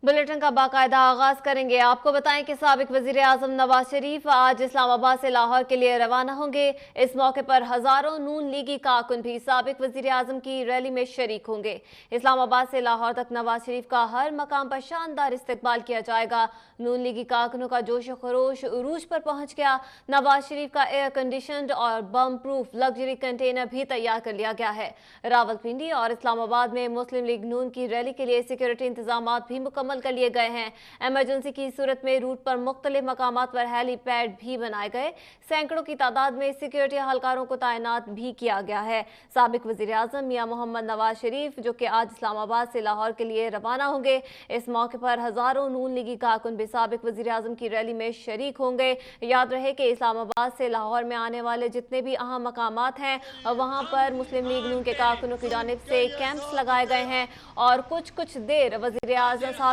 Bulletin का बाकायदा आगाज करेंगे। आपको बताएं कि साबिक वजीर आजम नवाज शरीफ आज इस्लामाबाद से लाहौर के लिए रवाना होंगे। इस मौके पर हजारों नून लीगी कारकुन भी साबिक वजीर आजम की रैली में शरीक होंगे। इस्लामाबाद से लाहौर तक नवाज शरीफ का हर मकाम पर शानदार इस्तकबाल किया जाएगा। नून लीगी कारकुनों का जोश खरोश उरूज पर पहुंच गया। नवाज शरीफ का एयर कंडीशनड और बम प्रूफ लग्जरी कंटेनर भी तैयार कर लिया गया है। रावलपिंडी और इस्लामाबाद में मुस्लिम लीग नून की रैली के लिए सिक्योरिटी इंतजाम भी मुकम्मल कर लिए गए हैं। इमरजेंसी की सूरत में रूट पर मुख्तलिफ मकामात पर हेलीपैड भी बनाए गए। सैकड़ों की तादाद में सिक्योरिटी एहलकारों को तैनात भी किया गया है। साबिक वजीर आजम मियां मोहम्मद नवाज शरीफ जो कि आज इस्लामाबाद से लाहौर के लिए रवाना होंगे, इस मौके पर हजारों नून लीगी कारकुन भी साबिक वजीर आजम की रैली में शरीक होंगे। याद रहे कि इस्लामाबाद से लाहौर में आने वाले जितने भी अहम मकामात हैं वहां पर मुस्लिम लीग नून के कारकुनों की जानिब से कैंप्स लगाए गए हैं और कुछ देर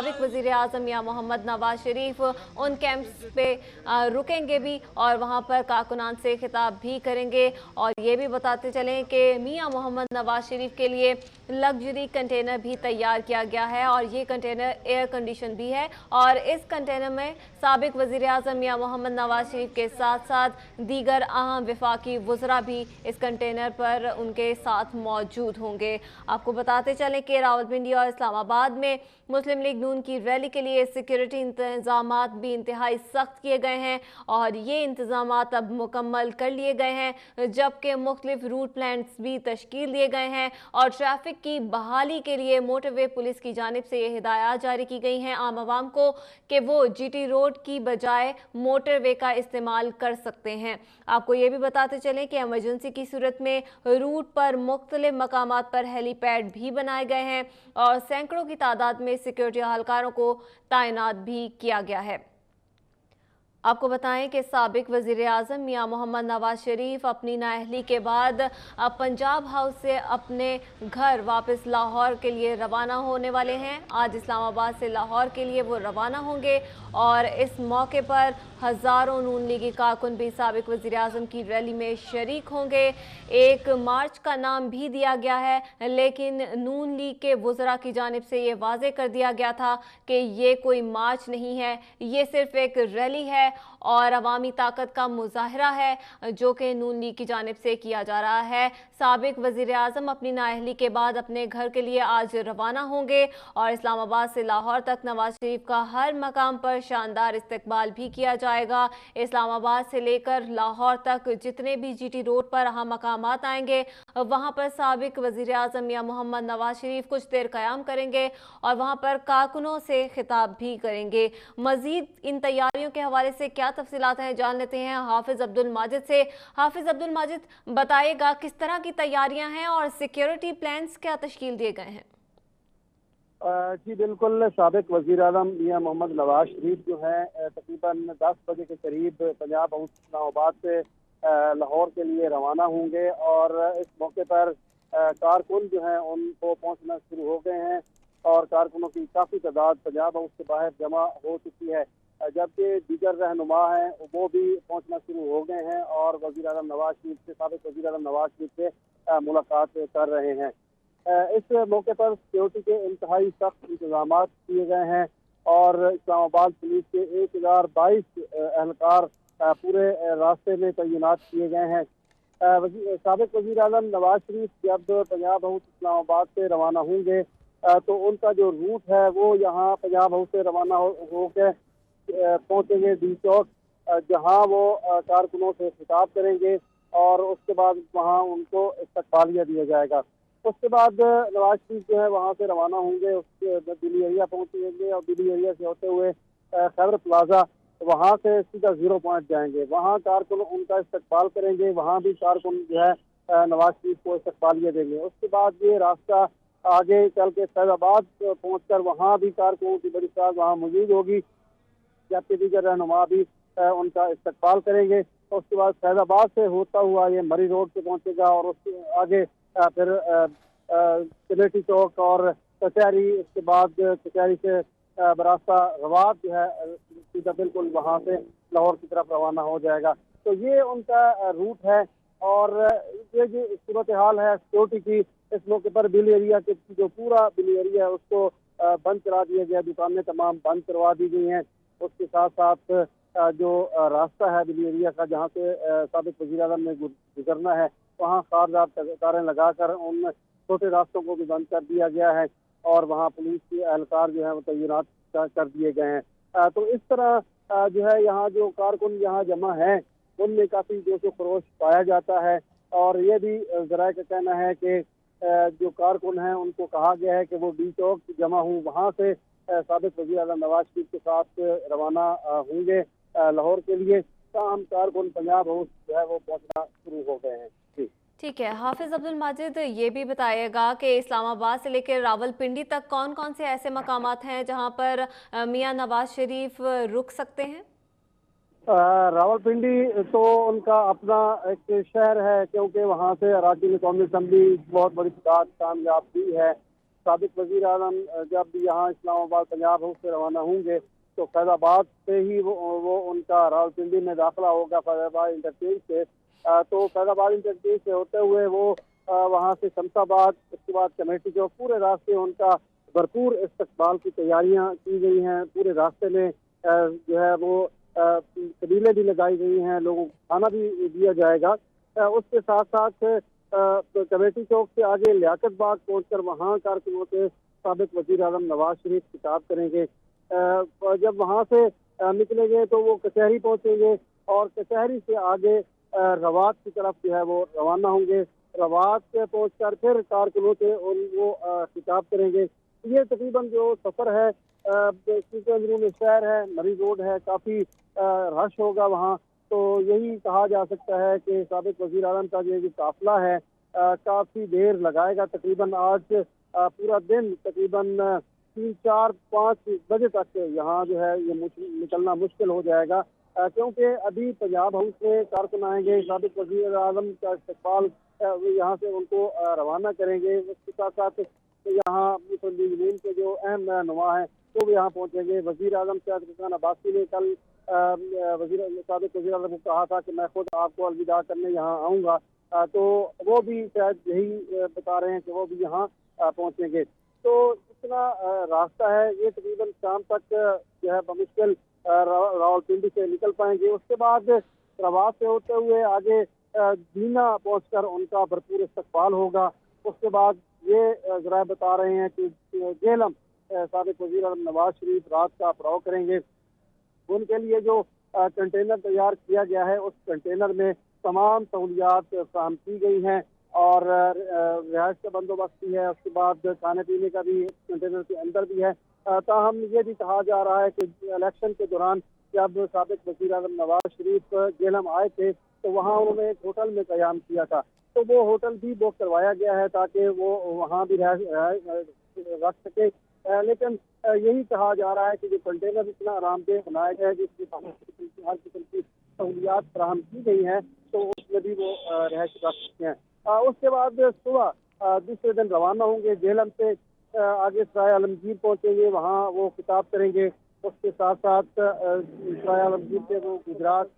साबिक वजीर आजम मियां मोहम्मद नवाज शरीफ उन कैंप्स पे रुकेंगे भी और वहां पर कारकुनान से खिताब भी करेंगे। और ये भी बताते चलें कि मियां मोहम्मद नवाज शरीफ के लिए लग्जरी कंटेनर भी तैयार किया गया है और ये कंटेनर एयर कंडीशन भी है और इस कंटेनर में साबिक वजीर आजम मियां मोहम्मद नवाज शरीफ के साथ साथ दीगर अहम विफाकी वज़रा भी इस कंटेनर पर उनके साथ मौजूद होंगे। आपको बताते चलें कि रावलपिंडी और इस्लामाबाद में मुस्लिम लीग नून की रैली के लिए सिक्योरिटी इंतजाम भी इंतहाई सख्त किए गए हैं और ये इंतजाम अब मुकम्मल कर लिए गए हैं, जबकि मुख्तलिफ रूट प्लान्स भी तश्कील दिए गए हैं और ट्रैफिक की बहाली के लिए मोटरवे पुलिस की जानिब से ये हिदायत जारी की गई हैं आम आवाम को कि वो जीटी रोड की बजाय मोटरवे का इस्तेमाल कर सकते हैं। आपको ये भी बताते चलें कि इमरजेंसी की सूरत में रूट पर मुख्तलिफ मकामात पर हेलीपैड भी बनाए गए हैं और सैकड़ों की तादाद में सिक्योरिटी एहलकारों को तैनात भी किया गया है। आपको बताएं कि साबिक वजीर आजम मियां मोहम्मद नवाज शरीफ अपनी नाअहली के बाद अब पंजाब हाउस से अपने घर वापस लाहौर के लिए रवाना होने वाले हैं। आज इस्लामाबाद से लाहौर के लिए वो रवाना होंगे और इस मौके पर हज़ारों नून लीगी कारकुन भी साबिक वजीर आजम की रैली में शरीक होंगे। एक मार्च का नाम भी दिया गया है लेकिन नून लीग के वज़रा की जानिब से ये वाज़े कर दिया गया था कि ये कोई मार्च नहीं है, ये सिर्फ एक रैली है और अवामी ताकत का मुजाहरा है जो कि नून लीग की जानिब से किया जा रहा है। साबिक वजीर आजम अपनी नाअहली के बाद अपने घर के लिए आज रवाना होंगे और इस्लामाबाद से लाहौर तक नवाज शरीफ का हर मकाम पर शानदार इस्तकबाल भी किया जाएगा। इस्लामाबाद से लेकर लाहौर तक जितने भी जीटी रोड पर अहम मकामात आएंगे वहां पर साबिक वजीर आजम मियां मोहम्मद नवाज शरीफ कुछ देर क़याम करेंगे और वहां पर कारकुनों से खिताब भी करेंगे। मजीद इन तैयारियों के हवाले से क्या तफसीलात हैं जान लेते हैं हाफिज अब्दुल माजिद से। हाफिज अब्दुल माजिद, बताइएगा किस तरह की तैयारियां हैं और सिक्योरिटी प्लान्स क्या तश्कील दिए गए हैं? जी बिल्कुल, साबिक वजीर आज़म मियां मोहम्मद नवाज शरीफ जो है तकरीबन 10 बजे के करीब पंजाब हाउस इस्लामाबाद से लाहौर के लिए रवाना होंगे और इस मौके पर कारकुन जो हैं उनको पहुंचना शुरू हो गए हैं और कारकुनों की काफ़ी तादाद पंजाब हाउस के बाहर जमा हो चुकी है, जबकि दीगर रहनुमा हैं वो भी पहुंचना शुरू हो गए हैं और वजीर आज़म नवाज शरीफ से साबिक वजीर आज़म नवाज शरीफ से मुलाकात कर रहे हैं। इस मौके पर सिक्योरिटी के इंतहाई सख्त इंतजाम किए गए हैं और इस्लामाबाद पुलिस के 1022 एहलकार पूरे रास्ते में तैनात किए गए हैं। साबिक वजीर आज़म नवाज शरीफ जब पंजाब हाउस इस्लामाबाद से रवाना होंगे तो उनका जो रूट है वो यहाँ पंजाब हाउस से रवाना होकर पहुंचेंगे डी चौक, जहां वो कारकुनों से खिताब करेंगे और उसके बाद वहां उनको इस्तकबालिया दिया जाएगा। उसके बाद नवाज शरीफ जो है वहां से रवाना होंगे, उसके दिल्ली एरिया पहुंचेंगे और दिल्ली एरिया से होते हुए खैबर प्लाजा, वहां से सीधा 0 पॉइंट जाएंगे, वहां कारकुन उनका इस्तकबाल करेंगे, वहां भी कारकुन जो है नवाज शरीफ को इस्तकबालिया देंगे। उसके बाद ये रास्ता आगे चल के फैजाबाद पहुँच कर वहाँ भी कारकुनों की बड़ी तादाद वहाँ मौजूद होगी, जबकि दीगर रहनुमा भी उनका इस्तकबाल करेंगे। उसके बाद फैजाबाद से होता हुआ ये मरी रोड पे पहुंचेगा और उसके आगे फिर कमेटी चौक और कचहरी, उसके बाद कचहरी से बरास्ता रवात जो है सीधा बिल्कुल वहाँ से लाहौर की तरफ रवाना हो जाएगा। तो ये उनका रूट है और ये जो सूरत हाल है सिक्योरिटी की, इस मौके पर बिल एरिया के जो पूरा बिल एरिया है उसको बंद करा दिया गया, दुकानें तमाम बंद करवा दी गई हैं। उसके साथ साथ जो रास्ता है दिल्ली एरिया का, जहाँ से साबिक वज़ीर-ए-आज़म ने गुजरना है, वहाँ खारदार तारें लगाकर उन छोटे रास्तों को भी बंद कर दिया गया है और वहाँ पुलिस के एहलकार जो है वो तैनात कर दिए गए हैं। तो इस तरह जो है यहाँ जो कारकुन यहाँ जमा है उनमें काफ़ी जोश व खरोश पाया जाता है और ये भी ज़राए का कहना है कि जो कारकुन हैं उनको कहा गया है कि वो डी चौक जमा हूँ, वहाँ से साबिक वज़ीर-ए-आज़म नवाज शरीफ के साथ रवाना होंगे लाहौर के लिए। ताहम कारकुन पंजाब हाउस जो है वो पहुँचना शुरू हो गए हैं। जी ठीक है, हाफिज अब्दुल माजिद, ये भी बताइएगा कि इस्लामाबाद से लेकर रावलपिंडी तक कौन कौन से ऐसे मकामात हैं जहां पर मियां नवाज शरीफ रुक सकते हैं? रावलपिंडी तो उनका अपना एक शहर है, क्योंकि वहाँ से अराकीन कौमी असम्बली बहुत बड़ी तादाद कामयाब भी है। साबिक वज़ीर-ए-आज़म जब भी यहाँ इस्लामाबाद पंजाब हाउस से रवाना होंगे तो फैज़ाबाद से ही वो उनका रावलपिंडी में दाखिला होगा, फैज़ाबाद इंटरचेंज से। तो फैज़ाबाद इंटरचेंज से होते हुए वो वहाँ से शमशाबाद, उसके बाद कमेटी चौक, पूरे रास्ते उनका भरपूर इस्तकबाल की तैयारियाँ की गई हैं। पूरे रास्ते में जो है वो कबीलें भी लगाई गई हैं, लोगों को खाना भी दिया जाएगा। उसके साथ साथ कमेटी चौक से आगे लियाकत बाग पहुँचकर वहाँ कारकुनों से साबिक वज़ीर-ए-आज़म नवाज शरीफ खिताब करेंगे। जब वहाँ से निकलेंगे तो वो कचहरी पहुँचेंगे और कचहरी से आगे रवात की तरफ जो है वो रवाना होंगे। रवात पे पहुँचकर फिर कारकुनों से उनको खिताब करेंगे। ये तकरीबन जो सफ़र है, क्योंकि अंदरूनी शहर है, मरी रोड है, काफ़ी रश होगा वहाँ। तो यही कहा जा सकता है कि साबिक वज़ीर-ए-आज़म का जो काफ़िला है काफ़ी देर लगाएगा। तकरीबन आज पूरा दिन तकरीबन 3, 4, 5 बजे तक यहाँ जो है ये निकलना मुश्किल हो जाएगा, क्योंकि अभी पंजाब हाउस में कारकुन आएंगे, साबिक वज़ीर-ए-आज़म का इस्तकबाल यहाँ से उनको रवाना करेंगे। उसके साथ साथ यहाँ मुस्लिम लीग नून के जो अहम नुमा हैं वो भी यहाँ पहुँचेंगे। वज़ीर-ए-आज़म सैयद हुसैन अब्बासी ने कल साबिक वज़ीर-ए-आज़म को कहा था कि मैं खुद आपको अलविदा करने यहाँ आऊँगा, तो वो भी शायद यही बता रहे हैं कि वो भी यहाँ पहुँचेंगे। तो इतना रास्ता है, ये तकरीबन शाम तक जो है बमुश्किल रावलपिंडी से निकल पाएंगे। उसके बाद रवात से होते हुए आगे दीना पहुंचकर उनका भरपूर इस्तकबाल होगा। उसके बाद ये ज़रा बता रहे हैं कि जेहलम साबिक वज़ीर-ए-आज़म नवाज शरीफ रात का पड़ाव करेंगे। उनके लिए जो कंटेनर तैयार किया गया है उस कंटेनर में तमाम सहूलियात फराहम की गई हैं और रिहाइश का बंदोबस्त भी है। उसके बाद खाने पीने का भी कंटेनर के अंदर भी है। ताहम ये भी कहा जा रहा है कि इलेक्शन के दौरान जब साबिक वज़ीर-ए-आज़म नवाज शरीफ जेहलम आए थे तो वहाँ उन्होंने एक होटल में क़याम किया था, तो वो होटल भी बुक करवाया गया है ताकि वो वहाँ भी रख सके। लेकिन यही कहा जा रहा है कि जो कंटेनर इतना आरामदेह बनाया गया है जिसमें हर किस्म की सहूलियात फराहम की गई हैं, तो उसमें भी वो रिहाइश रख सकते हैं। उसके बाद सुबह दूसरे दिन रवाना होंगे। जेहलम से आगे सराय आलमगीर पहुँचेंगे, वहाँ वो खिताब करेंगे। उसके साथ साथ सराय आलमगीर से वो गुजरात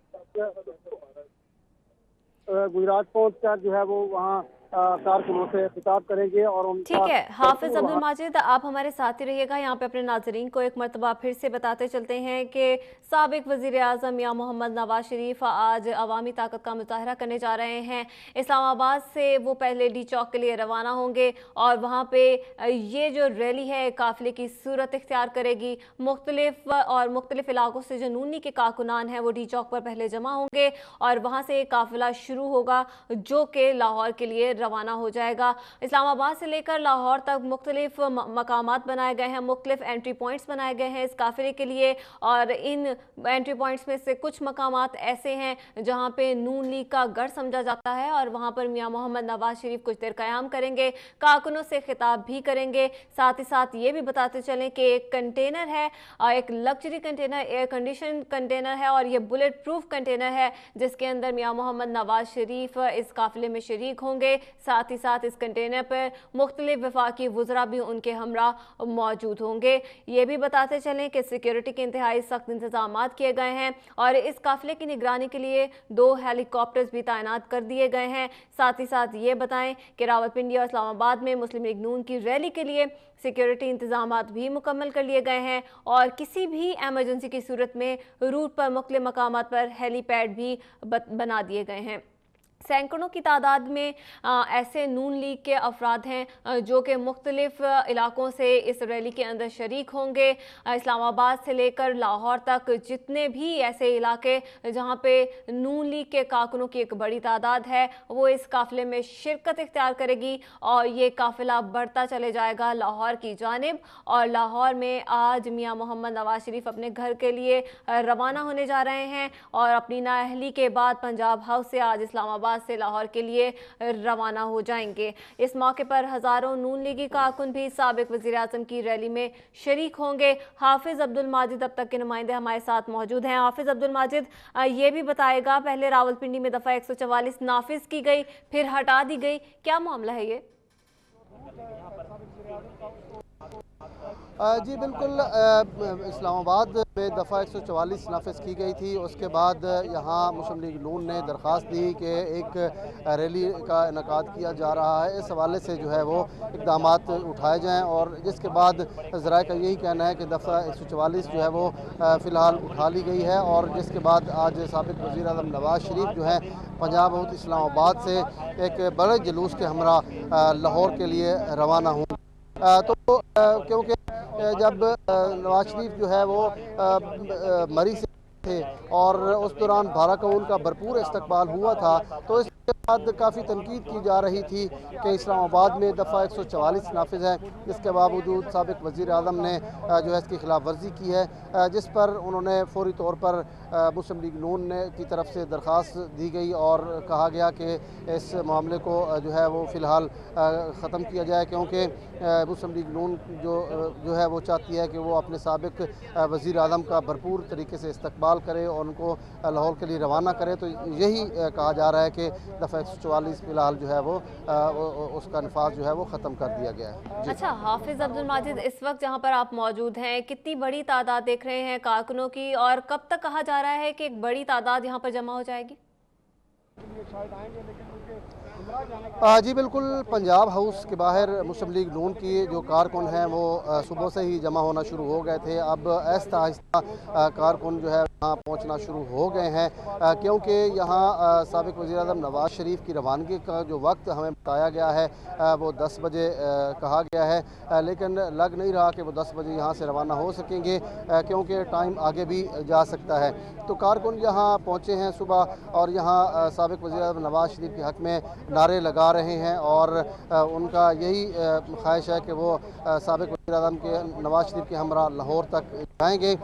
पहुँचकर जो है वो वहाँ कारकुनों से खिताब करेंगे और उनका। ठीक है हाफिज अब्दुल माजिद, आप हमारे साथ ही रहिएगा। यहाँ पे अपने नाजरीन को एक मरतबा फिर से बताते चलते हैं कि साबिक वज़ीर-ए-आज़म मियां मोहम्मद नवाज शरीफ आज अवामी ताकत का मुजाहरा करने जा रहे हैं। इस्लामाबाद से वो पहले डी चौक के लिए रवाना होंगे और वहाँ पे ये जो रैली है काफ़िले की सूरत इख्तियार करेगी। मुख्तलिफ इलाकों से जो नूनी के कारकुनान हैं वो डी चौक पर पहले जमा होंगे और वहाँ से काफ़िला शुरू होगा जो कि लाहौर के लिए रवाना हो जाएगा। इस्लामाबाद से लेकर लाहौर तक मुख्तलिफ मकामात बनाए गए हैं, मुख्तलिफ एंट्री पॉइंट्स बनाए गए हैं इस काफिले के लिए और इन एंट्री पॉइंट्स में से कुछ मकामात ऐसे हैं जहां पे नून लीग का गढ़ समझा जाता है और वहां पर मियां मोहम्मद नवाज शरीफ कुछ देर क़याम करेंगे, कारकुनों से खिताब भी करेंगे। साथ ही साथ ये भी बताते चलें कि एक कंटेनर है, एक luxury container, air condition container है और ये बुलेट प्रूफ कंटेनर है जिसके अंदर मियां मोहम्मद नवाज शरीफ इस काफिले में शरीक होंगे। साथ ही साथ इस कंटेनर पर मुख्तलिफ वफाकी वज़रा भी उनके हमरा मौजूद होंगे। ये भी बताते चलें कि सिक्योरिटी के इंतहाई सख्त इंतजाम किए गए हैं और इस काफिले की निगरानी के लिए 2 हेलीकॉप्टर्स भी तैनात कर दिए गए हैं। साथ ही साथ ये बताएं कि रावलपिंडी और इस्लामाबाद में मुस्लिम लीग नून की रैली के लिए सिक्योरिटी इंतजामात भी मुकम्मल कर लिए गए हैं और किसी भी एमरजेंसी की सूरत में रूट पर मुख्तलिफ मकामात पर हेलीपैड भी बना दिए गए हैं। सैकड़ों की तादाद में ऐसे नून लीग के अफराद हैं जो कि मुख्तलिफ इलाकों से इस रैली के अंदर शरीक होंगे। इस्लामाबाद से लेकर लाहौर तक जितने भी ऐसे इलाके जहां पे नून लीग के कारकुनों की एक बड़ी तादाद है वो इस काफिले में शिरकत इख्तियार करेगी और ये काफिला बढ़ता चले जाएगा लाहौर की जानिब। और लाहौर में आज मियां मोहम्मद नवाज शरीफ अपने घर के लिए रवाना होने जा रहे हैं और अपनी नाअहली के बाद पंजाब हाउस से आज इस्लामाबाद से लाहौर के लिए रवाना हो जाएंगे। इस मौके पर हजारों नून लीगी कारकुन भी साबिक वज़ीर आज़म की रैली में शरीक होंगे। हाफिज अब्दुल माजिद अब तक के नुमाइंदे हमारे साथ मौजूद हैं। हाफिज अब्दुल माजिद, ये भी बताएगा, पहले रावलपिंडी में दफ़ा 144 नाफिज की गई, फिर हटा दी गई, क्या मामला है ये? जी बिल्कुल, इस्लामाबाद में दफ़ा 144 नाफिज की गई थी। उसके बाद यहाँ मुस्लिम लीग नून ने दरख्वास्त दी कि एक रैली का इनेकाद किया जा रहा है, इस हवाले से जो है वो इक़दाम उठाए जाएँ और जिसके बाद ज़राए का यही कहना है कि दफ़ा 144 जो है वो फ़िलहाल उठा ली गई है और जिसके बाद आज साबिक़ वज़ीर आज़म नवाज शरीफ जो है पंजाब हाउस इस्लामाबाद से एक बड़े जुलूस के हमरा लाहौर के लिए रवाना हुए। तो क्योंकि जब नवाज शरीफ जो है वो मरी से थे और उस दौरान बाराकौल का भरपूर इस्तकबाल हुआ था, तो इसके बाद काफ़ी तनकीद की जा रही थी कि इस्लामाबाद में दफ़ा 144 नाफिज है, जिसके बावजूद साबिक़ वज़ीर आज़म ने जो है इसकी खिलाफ वर्जी की है, जिस पर उन्होंने फौरी तौर पर मुस्लिम लीग नून ने की तरफ से दरख्वास्त दी गई और कहा गया कि इस मामले को जो है वो फ़िलहाल ख़त्म किया जाए, क्योंकि मुस्लिम लीग नून जो है वो चाहती है कि वो अपने साबिक़ वज़ीर आज़म का भरपूर तरीके से इस्तकबाल करे और उनको लाहौर के लिए रवाना करे। तो यही कहा जा रहा है कि दफ़ा 144 फ़िलहाल जो है वो उसका नफाज जो है वो ख़त्म कर दिया गया है। अच्छा हाफिज अब्दुल माजिद, इस वक्त जहाँ पर आप मौजूद हैं, कितनी बड़ी तादाद देख रहे हैं कारकुनों की और कब तक कहा जा रहा है कि एक बड़ी तादाद यहाँ पर जमा हो जाएगी? जी बिल्कुल, पंजाब हाउस के बाहर मुस्लिम लीग नून की जो कारकुन हैं वो सुबह से ही जमा होना शुरू हो गए थे। अब आहिस्ता आहिस्ता कारकुन जो है यहाँ पहुँचना शुरू हो गए हैं, क्योंकि यहाँ साबिक़ वज़ीर आज़म नवाज शरीफ की रवानगी का जो वक्त हमें बताया गया है वो 10 बजे कहा गया है, लेकिन लग नहीं रहा कि वो 10 बजे यहाँ से रवाना हो सकेंगे, क्योंकि टाइम आगे भी जा सकता है। तो कारकुन यहाँ पहुँचे हैं सुबह और यहाँ साबिक़ वज़ीर आज़म नवाज शरीफ के हक़ में नारे लगा रहे हैं और उनका यही ख्वाहिश है कि वो साबिक़ वज़ीर आज़म के नवाज शरीफ के हमरा लाहौर तक जाएंगे।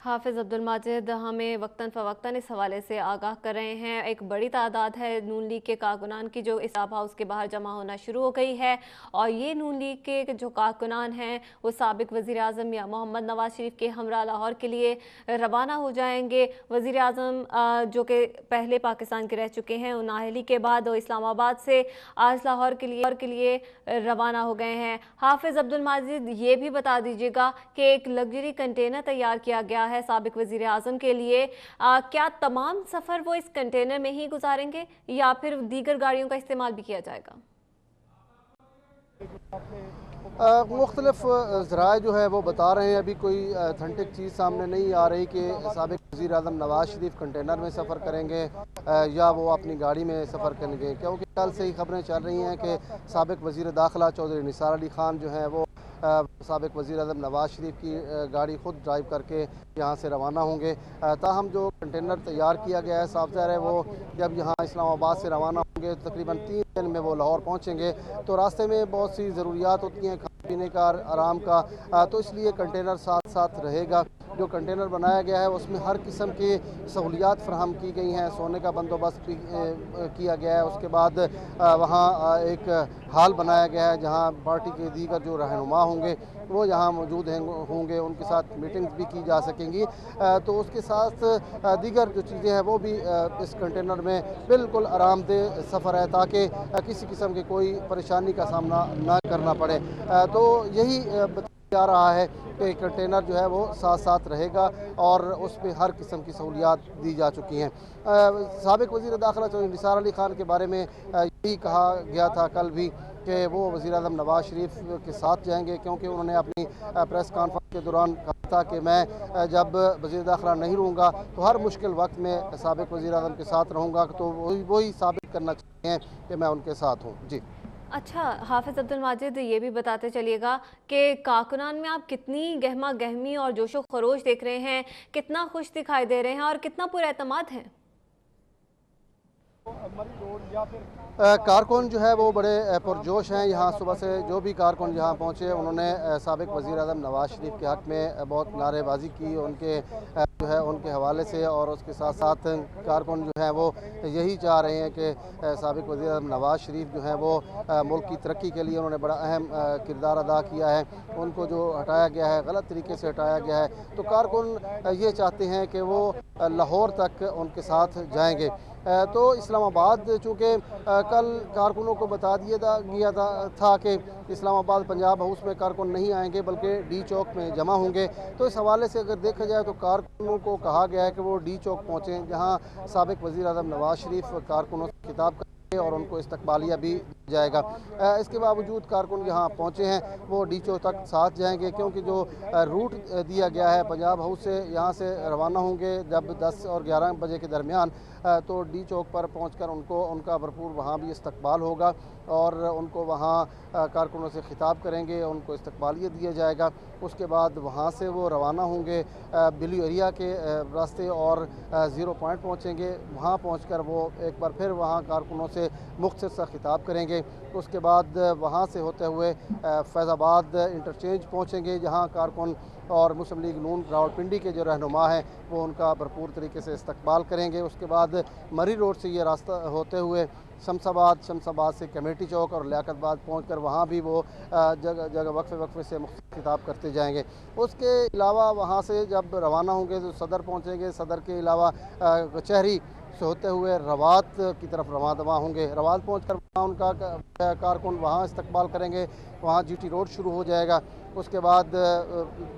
हाफिज अब्दुल माजिद हमें वक्तन फ़वक्तन इस हवाले से आगाह कर रहे हैं। एक बड़ी तादाद है नून लीग के कारकुनान की जो इस्लाम हाउस के बाहर जमा होना शुरू हो गई है और ये नून लीग के जो कारकुनान हैं वो साबिक़ वज़ीर आज़म मियां मोहम्मद नवाज शरीफ के हमरा लाहौर के लिए रवाना हो जाएंगे। वज़ीर आज़म जो कि पहले पाकिस्तान के रह चुके हैं, उन नाअहली के बाद वो इस्लामाबाद से आज लाहौर के लिए रवाना हो गए हैं। हाफिज अब्दुल माजिद, ये भी बता दीजिएगा कि एक लग्जरी कंटेनर तैयार किया गया है साबिक़ वज़ीर आज़म के लिए, क्या तमाम सफ़र वो इस कंटेनर में ही गुजारेंगे या फिर दीगर गाड़ियों का इस्तेमाल भी किया जाएगा? मुख्तलिफ ज़राए जो है वो बता रहे हैं, अभी कोई अथेंटिक चीज़ सामने नहीं आ रही कि साबिक़ वज़ीर आज़म नवाज शरीफ कंटेनर में सफ़र करेंगे या वो अपनी गाड़ी में सफ़र करेंगे, क्योंकि कल से ही खबरें चल रही हैं कि साबिक़ वज़ीर दाखिला चौधरी निसार अली ख़ान जो हैं वो साबिक़ वज़ीर आज़म नवाज शरीफ की गाड़ी ख़ुद ड्राइव करके यहाँ से रवाना होंगे। ताहम जो कंटेनर तैयार किया गया है, साफ ज़ाहिर है वो जब यहाँ इस्लामाबाद से रवाना होंगे तकरीबन 3 दिन में वो लाहौर पहुँचेंगे, तो रास्ते में बहुत सी ज़रूरियात होती हैं खाने पीने का, आराम का, तो इसलिए कंटेनर साथ साथ रहेगा। जो कंटेनर बनाया गया है उसमें हर किस्म की सहूलियात फराहम की गई हैं, सोने का बंदोबस्त भी किया गया है। उसके बाद वहाँ एक हाल बनाया गया है जहाँ पार्टी के दीगर जो रहनुमा होंगे वो यहाँ मौजूद होंगे, उनके साथ मीटिंग्स भी की जा सकेंगी। तो उसके साथ दीगर जो चीज़ें हैं वो भी इस कंटेनर में बिल्कुल आरामदेह सफ़र है ताकि किसी किस्म की कोई परेशानी का सामना ना करना पड़े। तो यही बताया जा रहा है कि कंटेनर जो है वो साथ साथ रहेगा और उस पर हर किस्म की सहूलियात दी जा चुकी हैं। साबिक वज़ीर दाखिला चौधरी निसार अली खान के बारे में यही कहा गया था कल भी कि वो वज़ीर आज़म नवाज़ शरीफ के साथ जाएंगे, क्योंकि उन्होंने अपनी प्रेस कॉन्फ्रेंस के दौरान कहा था कि मैं जब वज़ीर दाखिला नहीं रहूँगा तो हर मुश्किल वक्त में साबिक वज़ीर आज़म के साथ रहूँगा। तो वही साबित करना चाहते हैं कि मैं उनके साथ हूँ। जी अच्छा, हाफिज़ अब्दुल माजिद, ये भी बताते चलिएगा कि कारकुनान में आप कितनी गहमा गहमी और जोशो खरोश देख रहे हैं, कितना खुश दिखाई दे रहे हैं और कितना पुरएतमाद है? कारकुन जो है वो बड़े पुरजोश हैं। यहाँ सुबह से जो भी कारकुन यहाँ पहुँचे उन्होंने साबिक वज़ीर आज़म नवाज़ शरीफ के हक़ में बहुत नारेबाजी की उनके जो है उनके हवाले से, और उसके साथ साथ कारकुन जो हैं वो यही चाह रहे हैं कि साबिक वज़ीर आज़म नवाज़ शरीफ जो हैं वो मुल्क की तरक्की के लिए उन्होंने बड़ा अहम किरदार अदा किया है। उनको जो हटाया गया है, गलत तरीके से हटाया गया है, तो कारकुन ये चाहते हैं कि वो लाहौर तक उनके साथ जाएंगे। तो इस्लामाबाद चूँकि कल कारकुनों को बता दिया गया था कि इस्लामाबाद पंजाब हाउस में कारकुन नहीं आएंगे बल्कि डी चौक में जमा होंगे, तो इस हवाले से अगर देखा जाए तो कारकुनों को कहा गया है कि वो डी चौक पहुँचें, जहाँ साबिक वज़ीर आज़म नवाज़ शरीफ कारकुनों से खिताब करेंगे और उनको इस्तकबालिया भी जाएगा। इसके बावजूद कारकुन यहाँ पहुँचे हैं, वो डी चौक तक साथ जाएंगे, क्योंकि जो रूट दिया गया है पंजाब हाउस से यहाँ से रवाना होंगे जब 10 और 11 बजे के दरमियान, तो डी चौक पर पहुंचकर उनका भरपूर वहाँ भी इस्तकबाल होगा और उनको वहाँ कारकुनों से खिताब करेंगे, उनको इस्तकबालिया दिया जाएगा। उसके बाद वहाँ से वो रवाना होंगे बिली एरिया के रास्ते और ज़ीरो पॉइंट पहुँचेंगे। वहाँ पहुँचकर वो एक बार फिर वहाँ कारकुनों से मुख्तसर सा खिताब करेंगे। उसके बाद वहाँ से होते हुए फैज़ाबाद इंटरचेंज पहुँचेंगे, जहाँ कारकुन और मुस्लिम लीग नून रावलपिंडी के जो रहनुमा हैं वो उनका भरपूर तरीके से इस्तकबाल करेंगे। उसके बाद मरी रोड से ये रास्ता होते हुए शमसाबाद से कमेटी चौक और लियाकतबाद पहुंचकर वहाँ भी वो जगह जगह वक्फे से मुख्तलिफ खिताब करते जाएंगे। उसके अलावा वहाँ से जब रवाना होंगे तो सदर पहुँचेंगे, सदर के अलावा कचहरी से होते हुए रवात की तरफ रवाना होंगे। रवात पहुँचकर वहाँ उनका कारकुन वहाँ इस्तकबाल करेंगे, वहाँ जीटी रोड शुरू हो जाएगा। उसके बाद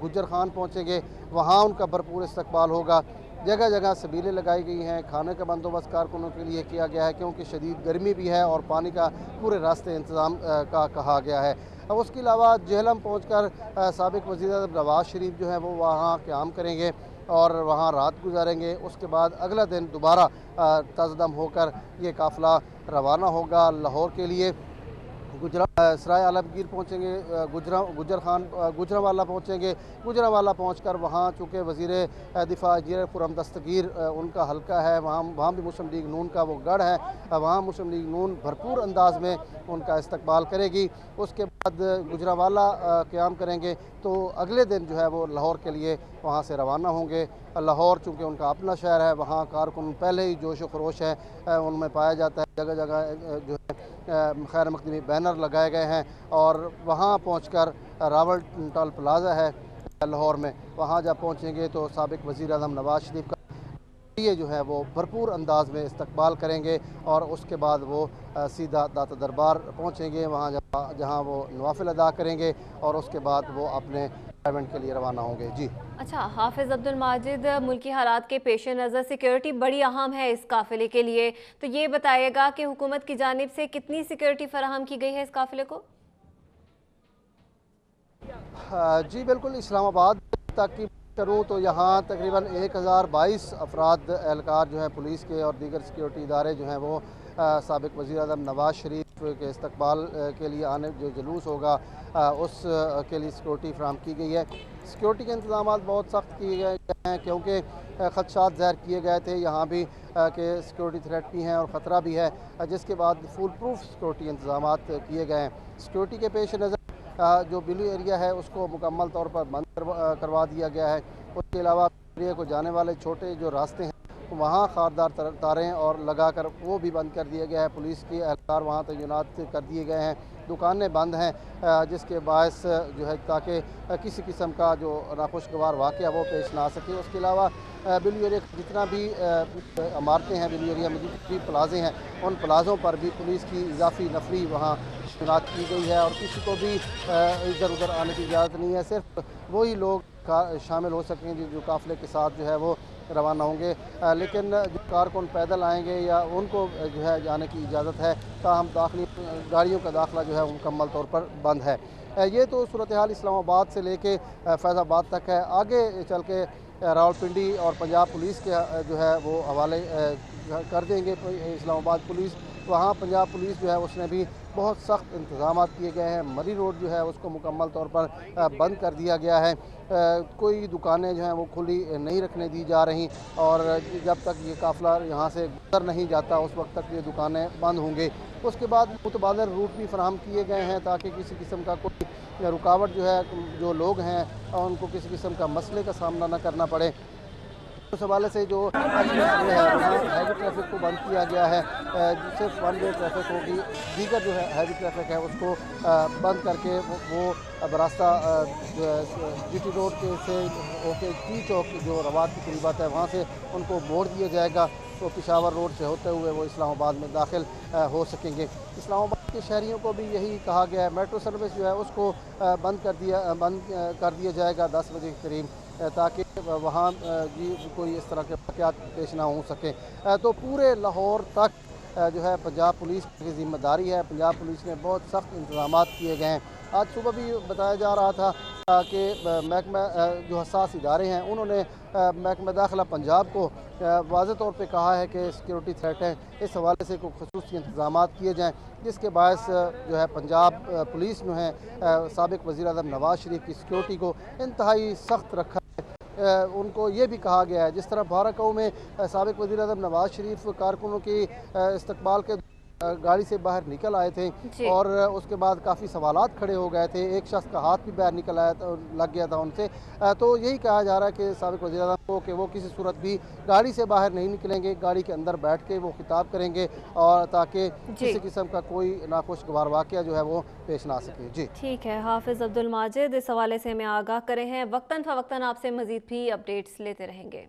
गुज्जर खान पहुँचेंगे, वहाँ उनका भरपूर इस्तकबाल होगा। जगह जगह सबीलें लगाई गई हैं, खाने का बंदोबस्त कारकुनों के लिए किया गया है, क्योंकि शदीद गर्मी भी है और पानी का पूरे रास्ते इंतज़ाम का कहा गया है। अब उसके अलावा जेहलम पहुँचकर साबिक वज़ीर आज़म नवाज़ शरीफ जो है वो वहाँ क़याम करेंगे और वहाँ रात गुजारेंगे। उसके बाद अगला दिन दोबारा ताज़दम होकर ये काफ़िला रवाना होगा लाहौर के लिए। सराय आलमगीर पहुँचेंगे, गुजरांवाला पहुँचेंगे। गुजरांवाला पहुँचकर वहाँ चूँकि वज़ीर दिफा जीर खुरम दस्तगीर उनका हल्का है, वहाँ भी मुस्लिम लीग नून का वो गढ़ है, वहाँ मुस्लिम लीग नून भरपूर अंदाज में उनका इस्तकबाल करेगी। उसके बाद गुजरांवाला क़याम करेंगे, तो अगले दिन जो है वो लाहौर के लिए वहाँ से रवाना होंगे। लाहौर चूँकि उनका अपना शहर है, वहाँ कारकुन पहले ही जोश व खरोश है उनमें पाया जाता है। जगह जगह जो है खैर मकदमी बैनर लगाए गए हैं और वहाँ पहुँचकर रावल टॉल प्लाजा है लाहौर में, वहाँ जब पहुँचेंगे तो साबिक वज़ीर आज़म नवाज़ शरीफ का ये जो है वो भरपूर अंदाज में इस्तकबाल करेंगे और उसके बाद वो सीधा दाता दरबार पहुँचेंगे, वहाँ जहाँ वो नवाफिल अदा करेंगे और उसके बाद वो अपने इवेंट के लिए रवाना होंगे। जी अच्छा, हाफिज़ अब्दुल माजिद, मुल्की हालात के पेश नज़र सिक्योरिटी बड़ी अहम है इस काफ़िले के लिए, तो ये बताइएगा कि हुकूमत की जानिब से कितनी सिक्योरिटी फराहम की गई है इस काफ़िले को? जी बिल्कुल, इस्लामाबाद तक की करूँ तो यहाँ तकरीबन 1022 अफराद एहलकार जो हैं पुलिस के और दीगर सिक्योरिटी इदारे जो हैं वो साबिक वज़ीर आज़म नवाज़ शरीफ के इस्तकबाल के लिए आने जो जुलूस होगा उस के लिए सिक्योरिटी फ्राहम की गई है। सिक्योरिटी के इंतज़ाम बहुत सख्त किए गए हैं, क्योंकि ख़दशात ज़ाहिर किए गए थे यहाँ भी कि सिक्योरिटी थ्रेट भी हैं और ख़तरा भी है, जिसके बाद फुल प्रूफ सिक्योरिटी इंतज़ाम किए गए हैं। सिक्योरिटी के पेश नज़र जो ब्लू एरिया है उसको मुकम्मल तौर पर बंद करवा दिया गया है। उसके अलावा एरिया को जाने वाले छोटे जो रास्ते हैं वहाँ खारदार तारें और लगाकर वो भी बंद कर दिया गया है। पुलिस के एहलकार वहाँ तैनात कर दिए गए हैं। दुकानें बंद हैं, जिसके बायस जो है ताकि किसी किस्म का जो नाखुशगवार वाक़या वो पेश ना आ सके। उसके अलावा ब्लू एरिया जितना भी इमारतें हैं, ब्लू एरिया में जितनी प्लाजे हैं, उन प्लाज़ों पर भी पुलिस की इजाफी नफरी वहाँ तैनात की गई है और किसी को भी इधर उधर आने की इजाज़त नहीं है। सिर्फ वही लोग शामिल हो सकेंगे जो काफ़िले के साथ जो है वो रवाना होंगे, लेकिन जो कारकुन पैदल आएंगे या उनको जो है जाने की इजाज़त है। ताहम दाखिली गाड़ियों का दाखिला जो है मुकम्मल तौर पर बंद है। ये तो सूरत हाल इस्लामाबाद से लेके फैज़ाबाद तक है। आगे चल के रावलपिंडी और पंजाब पुलिस के जो है वो हवाले कर देंगे इस्लामाबाद पुलिस। वहाँ पंजाब पुलिस जो है उसने भी बहुत सख्त इंतज़ाम किए गए हैं। मरी रोड जो है उसको मुकम्मल तौर पर बंद कर दिया गया है। कोई दुकानें जो हैं वो खुली नहीं रखने दी जा रही और जब तक ये काफ़िला यहाँ से गुजर नहीं जाता उस वक्त तक ये दुकानें बंद होंगी। उसके बाद मुतबादल रूट भी फराहम किए गए हैं ताकि किसी किस्म का कोई रुकावट जो है जो लोग हैं उनको किसी किस्म का मसले का सामना न करना पड़े। उस हवाले से जो हैवी ट्रैफिक को बंद किया गया है, सिर्फ वन वे ट्रैफिक होगी, दीगर जो है हैवी ट्रैफिक है उसको बंद करके वो रास्ता जीटी रोड के से होके टी चौक जो रवात की करीबत है वहाँ से उनको मोड़ दिया जाएगा तो पिशावर रोड से होते हुए वो इस्लामाबाद में दाखिल हो सकेंगे। इस्लामाबाद के शहरियों को भी यही कहा गया है। मेट्रो सर्विस जो है उसको बंद कर दिया जाएगा 10 बजे के करीब ताकि वहाँ जी कोई इस तरह के वाक़यात पेश ना हो सके। तो पूरे लाहौर तक जो है पंजाब पुलिस की ज़िम्मेदारी है। पंजाब पुलिस ने बहुत सख्त इंतज़ाम किए गए हैं। आज सुबह भी बताया जा रहा था कि महकमा जो हसास इदारे हैं उन्होंने महकमा दाखिला पंजाब को वाज़ेह तौर पे कहा है कि सिक्योरिटी थ्रेट है, इस हवाले से कोई ख़ुसूसी इंतज़ाम किए जाएँ जिसके बायस जो है पंजाब पुलिस जो है साबिक़ वज़ीर-ए-आज़म नवाज़ शरीफ की सिक्योरिटी को इंतहाई सख्त रखा। उनको ये भी कहा गया है जिस तरह बाराकाऊ में साबिक़ वज़ीर-ए-आज़म नवाज़ शरीफ कारकुनों की इस्तकबाल के गाड़ी से बाहर निकल आए थे और उसके बाद काफ़ी सवालात खड़े हो गए थे। एक शख्स का हाथ भी बाहर निकल आया था, लग गया था उनसे। तो यही कहा जा रहा है कि साबिक़ वज़ीर-ए-आज़म को कि वो किसी सूरत भी गाड़ी से बाहर नहीं निकलेंगे, गाड़ी के अंदर बैठ के वो खिताब करेंगे और ताकि किसी किस्म का कोई नाखुशगवार वाक़या जो है वो पेश ना आ सके। जी ठीक है, हाफिज़ अब्दुल माजिद इस हवाले से हमें आगाह करे हैं। वक्तन फ़वक्तन आपसे मज़ीद भी अपडेट्स लेते रहेंगे।